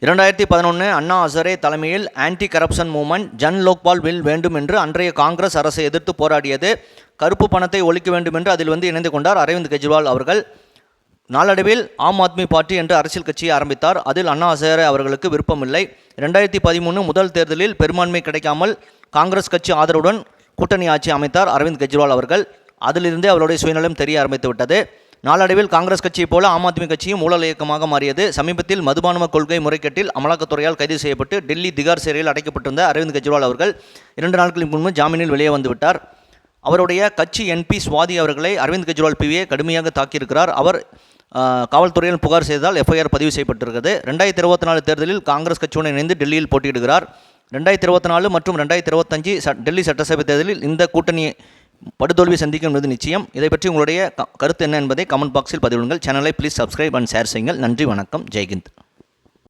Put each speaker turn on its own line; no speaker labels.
2011 அண்ணா ஹசாரே தலைமையில் anti corruption movement Jan Lokpal bill வேண்டும் என்று அன்றைய காங்கிரஸ் அரசை எதிர்த்து போராடியது. கருப்பு பணத்தை ஒழிக்க வேண்டும் என்று அதில் இணைந்து கொண்டார் அரவிந்த் கெஜ்ரிவால் அவர்கள். நாளடைவில் ஆம் ஆத்மி பார்ட்டி என்ற அரசியல் கட்சியை ஆரம்பித்தார். அதில் அண்ணா ஹசாரே அவர்களுக்கு விருப்பமில்லை. 2013 முதல் தேர்தலில் பெரும்பான்மை கிடைக்காமல் காங்கிரஸ் கட்சி ஆதரவுடன் கூட்டணி ஆட்சி அமைத்தார் அரவிந்த் கெஜ்ரிவால் அவர்கள். அதிலிருந்தே அவருடைய சுயநலம் தெரிய ஆரம்பித்து விட்டது. நாளடைவில் காங்கிரஸ் கட்சியைப் போல ஆம் ஆத்மி கட்சியும் ஊழல் இயக்கமாக மாறியது. சமீபத்தில் மதுபான கொள்கை முறைகேட்டில் அமலாக்கத்துறையால் கைது செய்யப்பட்டு டெல்லி திகார் சிறையில் அடைக்கப்பட்டிருந்த அரவிந்த் கெஜ்ரிவால் அவர்கள் 2 நாட்களுக்கு முன்பு ஜாமீனில் வெளியே வந்துவிட்டார். அவருடைய கட்சி என்பி சுவாதி அவர்களை அரவிந்த் கெஜ்ரிவால் பிவியை கடுமையாக தாக்கியிருக்கிறார். அவர் காவல்துறையில் புகார் செய்ததால் எஃப்ஐஆர் பதிவு செய்யப்பட்டிருக்கிறது. 2024 தேர்தலில் காங்கிரஸ் கட்சியுடன் இணைந்து டெல்லியில் போட்டியிடுகிறார். 2024 மற்றும் 2025 டெல்லி சட்டசபை தேர்தலில் இந்த கூட்டணி படுதோல்வி சந்திக்கும் என்பது நிச்சயம். இதை பற்றி உங்களுடைய கருத்து என்ன என்பதை கமெண்ட் பாக்ஸில் பதிவிடுங்கள். சேனலை ப்ளீஸ் சப்ஸ்கிரைப் அண்ட் ஷேர் செய்யுங்கள். நன்றி, வணக்கம், ஜெய்ஹிந்த்.